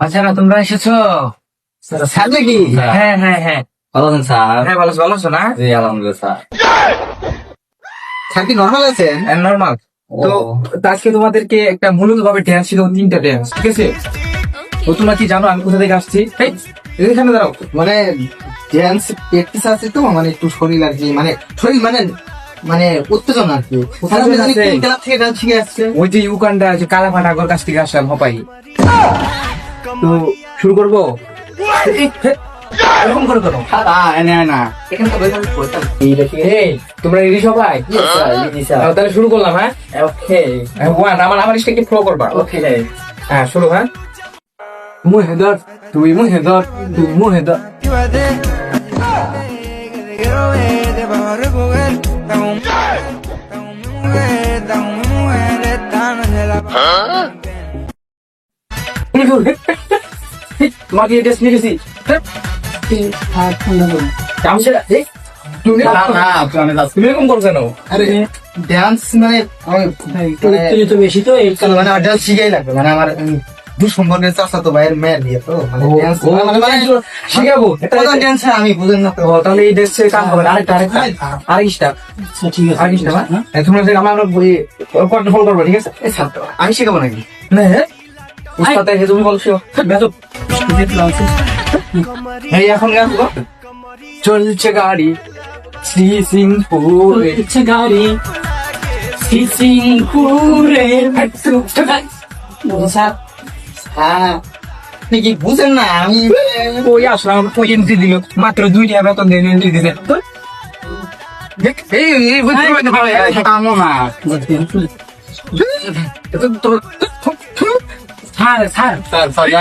আচ্ছা না তোমরা এসেছো স্যার নাকি? হ্যাঁ হ্যাঁ হ্যাঁ ভালো আছেন স্যার? হ্যাঁ ভালো আছো না? জি আলহামদুলিল্লাহ স্যার। স্যার কি নর্মাল আছেন? নর্মাল। তো আজকে তোমাদেরকে একটা মূলত ভাবে ড্যান্স ছিল, 3টা ড্যান্স, ঠিক আছে? তো তোমরা কি জানো আমি কোথা থেকে আসছি? এই, এখানে দাঁড়াও। মানে ড্যান্স প্র্যাকটিস আছে তো, মানে একটু শরীর আর কি, মানে শরীর মানে উত্তেজনা আর কি। স্যার আপনি জানেন কোন ক্লাব থেকে ডান্স শিখে আসছে? ওই যে ইউকান্ডা যে কালাপাটা আগর কাছ থেকে আসলাম হপাই। তো শুরু করবো? এরকম করে করো। না এখানে তো বইটা পড়তাম। এই, তোমরা রেডি সবাই? তাহলে শুরু করলাম। হ্যাঁ ওকে ওয়ান, আমার স্টেকে ফলো করবা। ওকে হ্যাঁ শুরু। হ্যাঁ মুহেদর তুই মুহেদর তুই মুহেদর। তোমাকে এই ড্রেস নিয়ে গেছি। তুমি এরকম করছো কেন? আরে ডান্স মানে তো বেশি তো এই মানে আমার ডান্স শিখেই লাগবে, মানে আমার দুঃসম্পর্কের চাচা তো ভাইয়ের মেয়ের বিয়ে তো, মানে ডান্স মানে শিখাবো। প্রধান ডান্স আমি বুঝেন না তো। তাহলে এই ড্রেস কাম হবে। আরেকটা ঠিক আছে আরেকটা। তোমরা আমরা কন্ট্রোল করবো, ঠিক আছে? আমি শিখাবো নাকি? না উস্তাদ এসে তুমি বলছো এই এখন গান গো। চলছে গাড়ি শ্রী সিংপুরে, চলছে গাড়ি শ্রী সিংপুরে। হ্যাঁ আপনি কি বুঝেন না? আমি ওই আসলাম, ওই এন্ট্রি দিল মাত্র 2টা বেতন দিয়ে এন্ট্রি দিতে। কামো না স্যার স্যার সরি